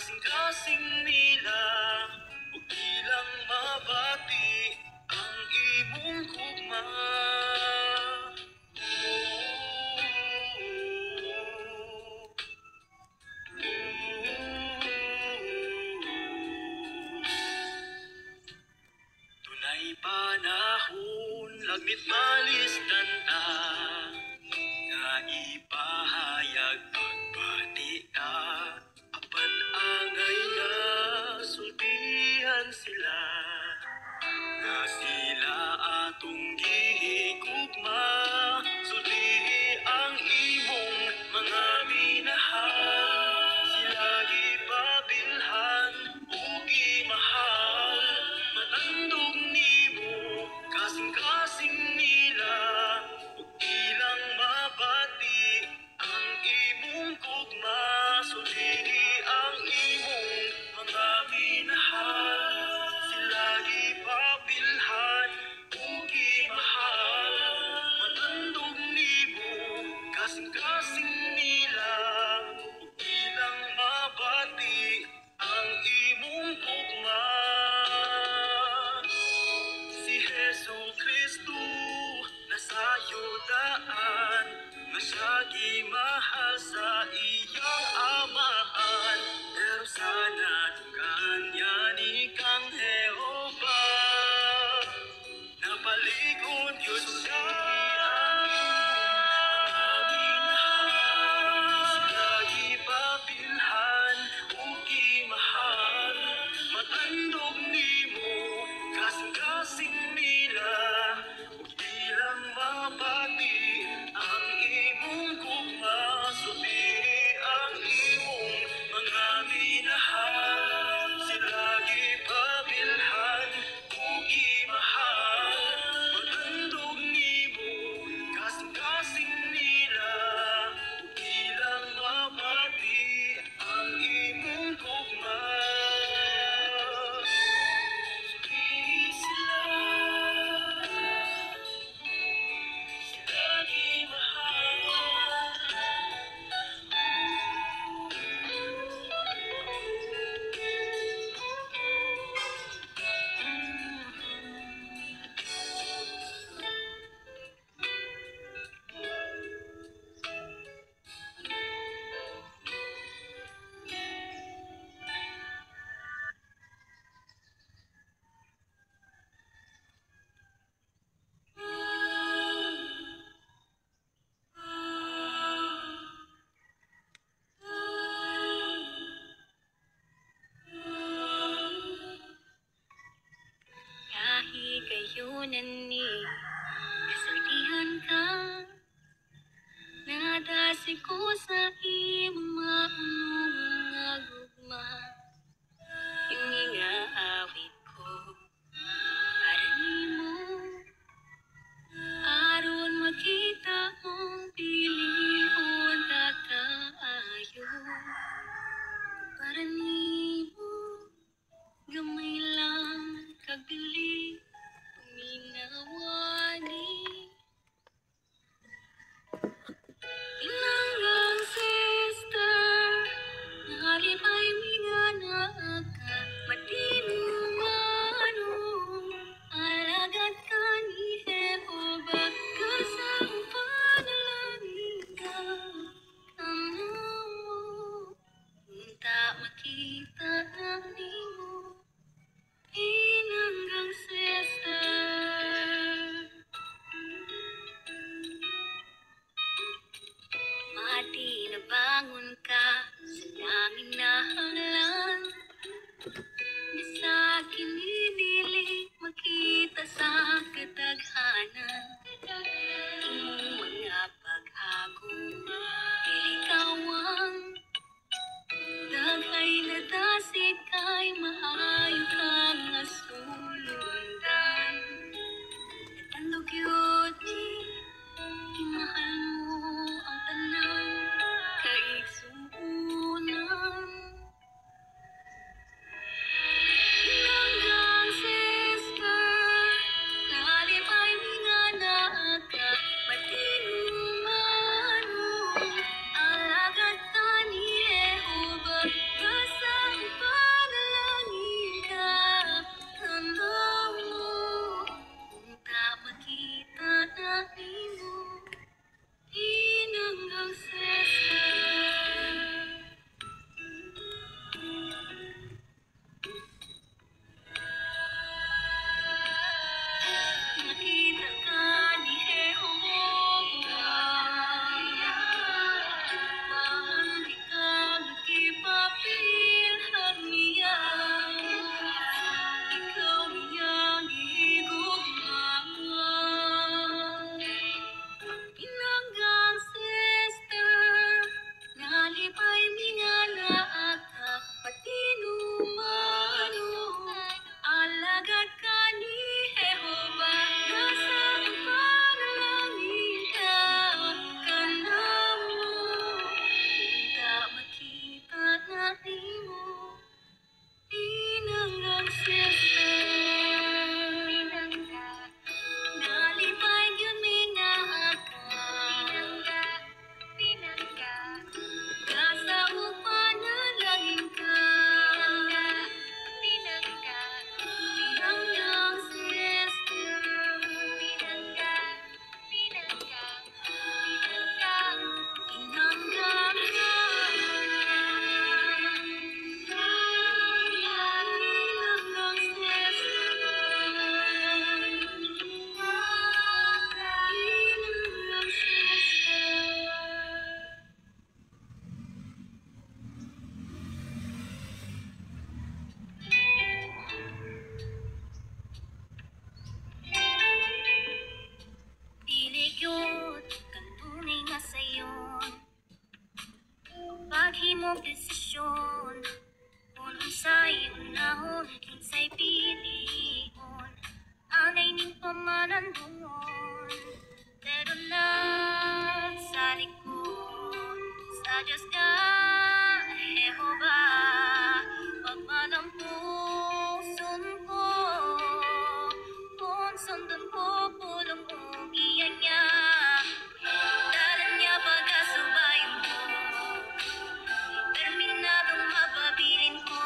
kasing-kasing nila, ug ilang mabati ang imong gugma. Tunay panahon, lagmit malisdan ta, nga ipahayag pagbati ta, apan angay nga sultihan sila, nga sila atong gihigugma, sultihi ang imong mga minahal, sila gipabilhan ug gimahal, matandog nimo kasing-kasing nila, ug ilang mabati ang imong gugma, sultihi ang imong mga minahal, sila gipabilhan ug gimahal, matandog nimo kasing-kasing nila, ug ilang mabati ang imong gugma. Si Hesu Kristo nasayo daan, nga siya gimahal sa iyang amahan, pero sana tunggan niya ni kang Jehova, napaligod yun siya. Sila gipabilhan ug gimahal, matandog nimo kasing-kasing nila, ug ilang mabati ang imong gugma, sultihi ang imong mga minahal, sila gipabilhan ug gimahal, matandog nimo kasing-kasing nila, ug ilang mabati ang imong gugma. Sultihi sila, sila gimahal. Yahi kayunan ni kasultihan ka, nadasi ko sa imong maunong nga gugma, ini nga awit ko para nimo, aron makita mong pilion kakaayo, para nimo gamay lang kagbili paminawani, tinanggang sister imong desisyon. Kung unsay unahon, kinsay pilion, anay ning pamanandungon. Pero sa likod, sa Diyos ka, Jehovah, pagmanampuson ko, kung sundon ko pulong o niya. Dalan niya pagkasubayin ko, terminadong mapabilin ko,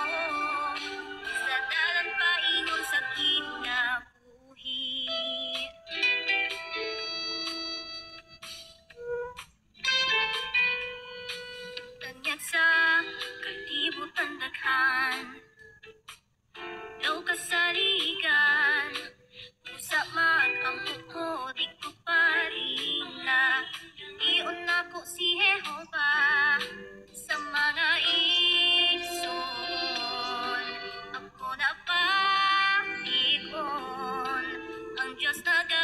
sa dalan paingon sa kinabuhi. Tanyag sa kalibutan daghan, daw kasaligan, usa mag-ampo ko, di ko paringa. Iyon ako si Jehovah sa mga igsoon. Ako na paikon, ang Diyos nagauban.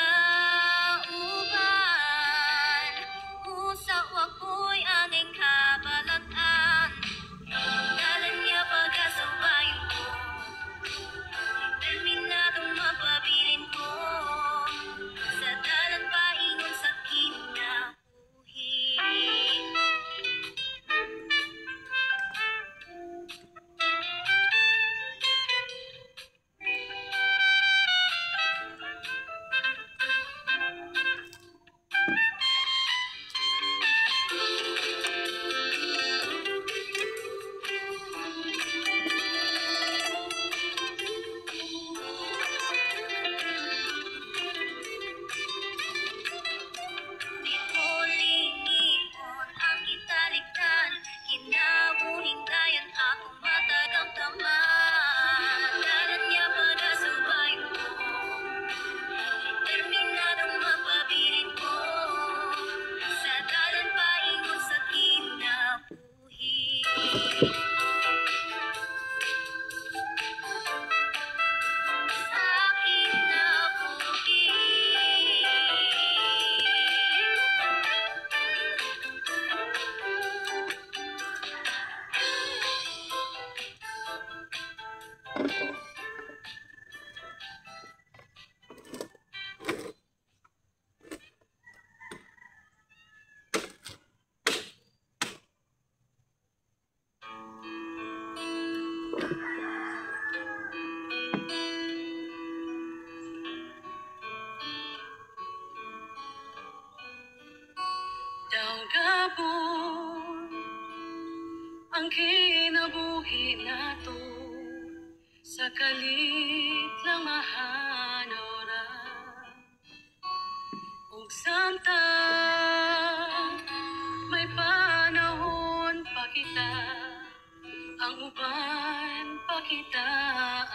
Usa wako'y angin kabalakan, dalan niya pagkasubayin ko, terminadong mapabilin ko, sa dalan paingon sa kinabuhi. Di ko lingion ang gitalikdan, kinabuhing dayon akong matagamtaman. Dalan niya pagkasubayin ko, terminadong mapabilin ko, sa dalan paingon sa kinabuhi. Sa kinabuhi. Daw gabon ang kinabuhi nato, sa kalit lang mahanaw ra. Ug samtang may panahon pa kita, ang uban pa kita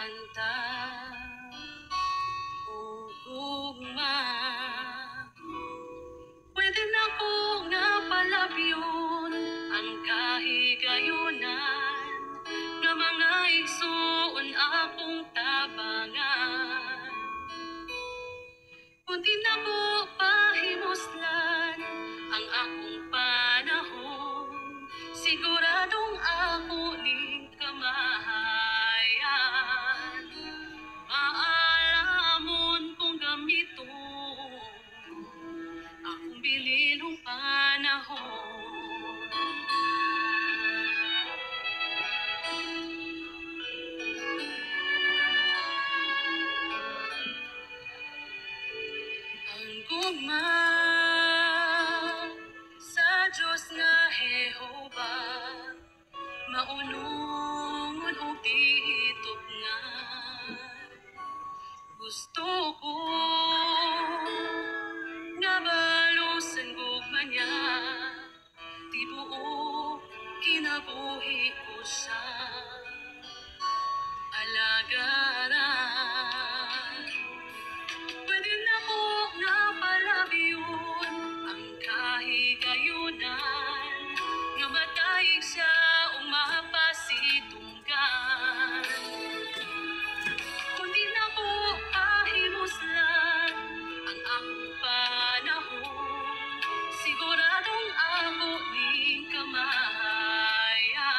anta. Ugma, pwede na ko nga palabyon ang kahigayunan nga mga igsoon akong tabangan. Kung di na ko pahimuslan ang akong panahon, siguradong ako ning kamahayan. Maalamon kong gamiton akong binilong panahon. Ang gugma sa Diyos nga Jehovah, maunungon o titog nga. Gusto ko nga balusan gugma niya, di buo kinabuhi ko siya alagaran. Pwede na ko nga palabiyon ang kahigayunan, nga matayig siya o mapasitunggan. Kung di na ko pahimuslan ang akong panahon, siguradong ako ning kamahayan.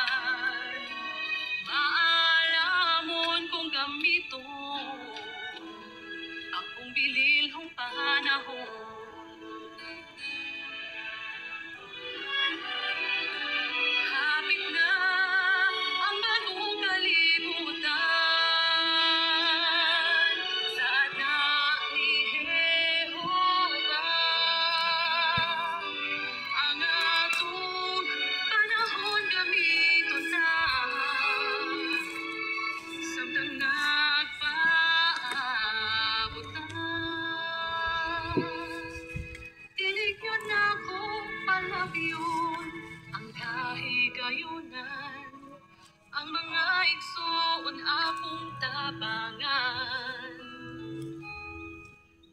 tabangan.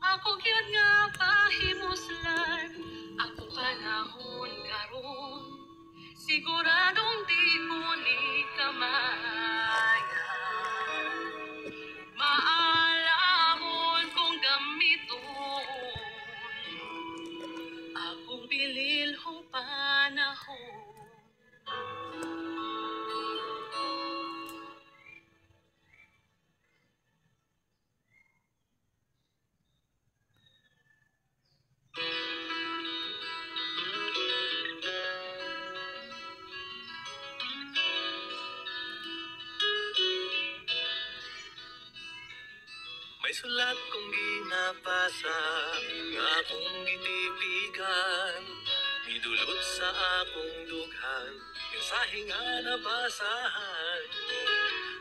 Ako gyud nga pahimuslan, ako panahon karon, siguradong di ko ni kamaya. Maalamon kong gamiton, akong bililhong panahon. May sulat kong ginabasa nga akong gitipigan, midulot sa akong dughan, mensahe nga nabasahan.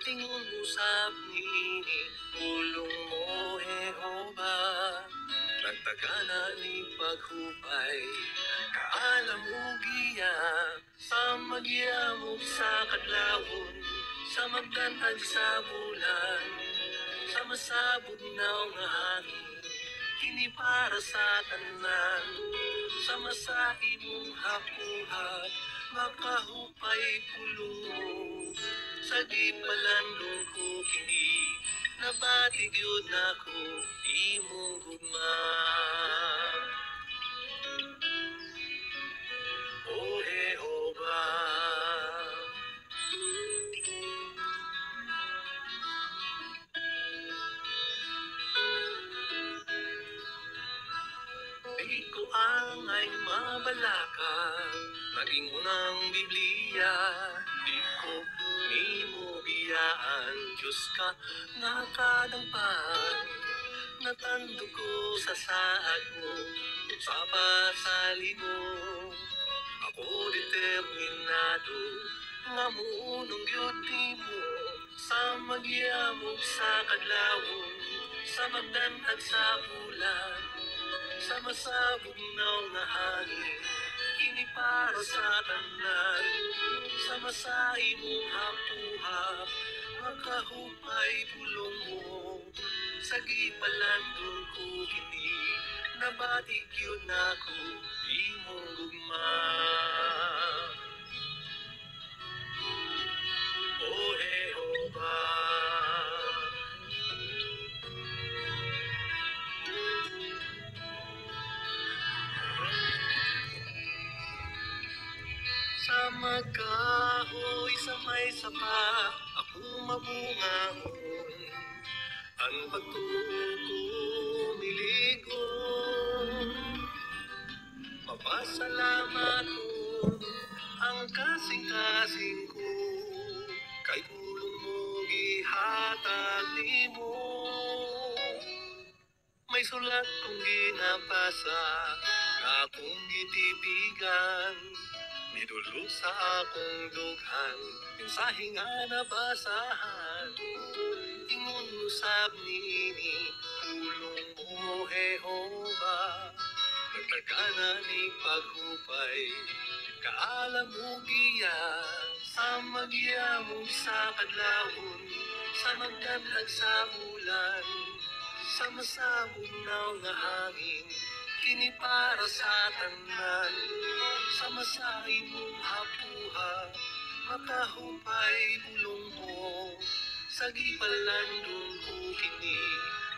Tingon usab niini, pulong mo Jehova, nagtagana ni paghupay, kaalam mo giya, sa magyamog sa kadlawon, sa magdantag sa bulan, sa masabog na nga hangin, kini para sa tanan, sa masahi mong hapuhat, makahupay pulong mo, sa di palandong ko kini, nabatig yun ako, imong gugma. O Jehovah, di ko angay mabalaka, naging unang Biblia, di ko nimo biyaan, Diyos ka nakadampan, natando ko sa saad mo, sa pasalig mo, ako determinado, nga muunong gyuti mo, sa magyamog sa kadlawon, sa magdanhag sa bulan, sa masabog na nga hangin, kini para sa tanan, sa masahi mong hapuhap, makahupay pulong mo, sa gipalandong ko kini, nabatig yun ako, di mong gugma. O Jehovah, sa magkahoy sa may sapa, ako mabungahon, ang pagtuko miligon, mapasalamat ko, ang kasing-kasing ko, kay pulong mo gihatag nimo. May sulat kong ginapasa, nga akong gitipigan, midulog sa akong dughan, mensahe nga nabasahan. Ingon usab niini, pulong mo Jehova, nagtagana ni paghupay, kaalam mo giya, sa magyamog sa kadlawon, sa magdanhag sa bulan, sa masabog na nga hangin, kini para sa tanan, sa masahi mong hapuha, makahupay bulong mo, sa gipalandong ko kini,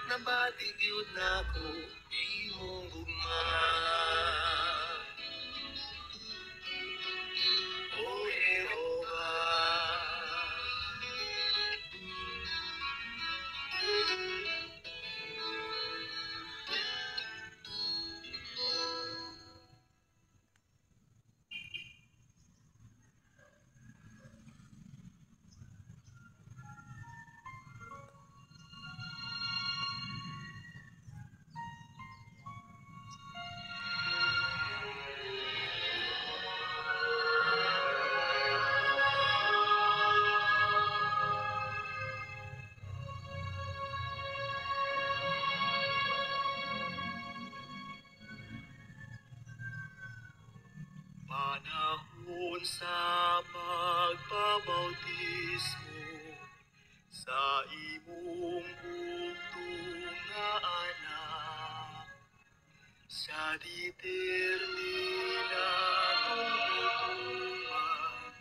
nabatig yun ako, imong gugma. O Jehovah, panahon sa pagbabautismo, sa imong bugtong nga anak. Sa determina tumutuman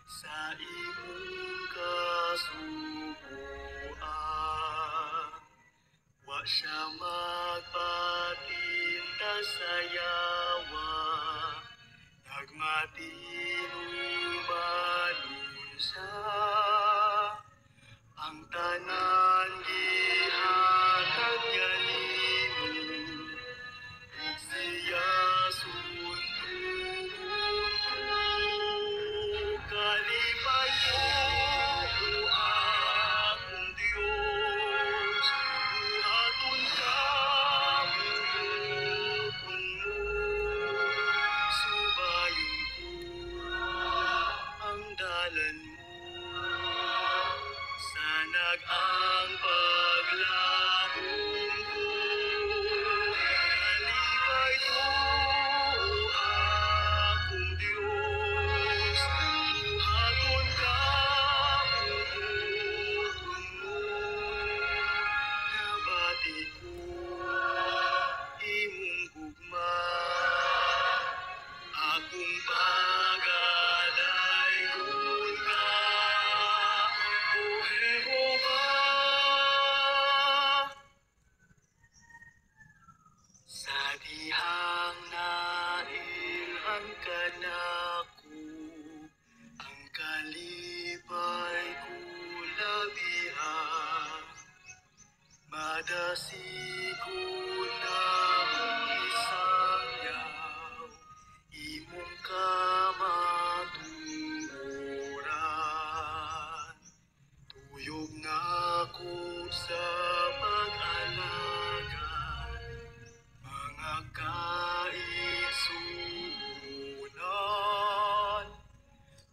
sa imong kasubuan. Wa siya magpatinda sa yawa, nagmatinumanon siya. Ang tanan gihatag niya nimo, ug siya sundugon ko. Kalipay ko, o akong Diyos, buhaton ka, buhaton mo. Subayon ko ang dalan mo. Sanag ang paglahom ko, kalipay ko, akong Diyos, buhaton ka, buhaton mo. Nabati ko imong gugma, akong pagadayon ka, O Jehovah. Sa dihang nailhan ka nako, ang kalipay ko labihan. Madasigon na kong isangyaw, imong kamatuoran. Tuyog na ko sa pag-alaga, mga kaigsuunan.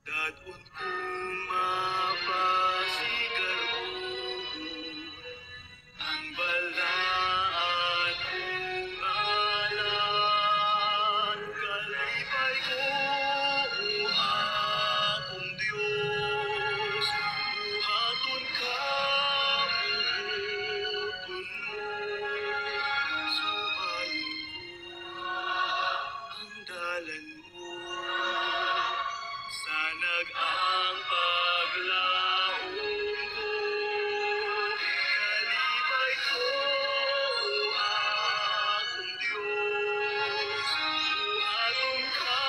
Dadun kong mapasigaroon, ang balaan kong ngalan. Kalipay ko, o akong Diyos, buhaton ka, buhaton mo. Subayon ko ang dalan mo. Sanag ang paglaom ko, kalipay ko, o akong Diyos, buhaton ka,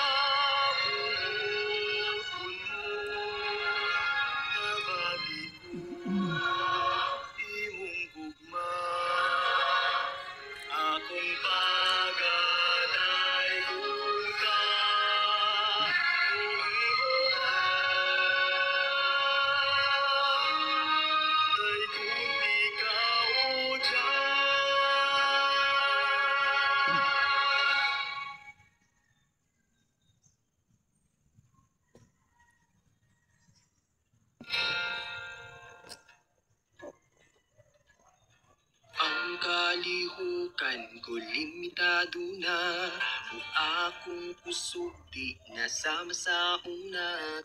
buhaton mo. Nabati ko imong gugma, akong pagadayon ka, O Jehovah. Dayon ikaw, O Ang kalihukan ko limitado na, o akong kusog di nasama sa una.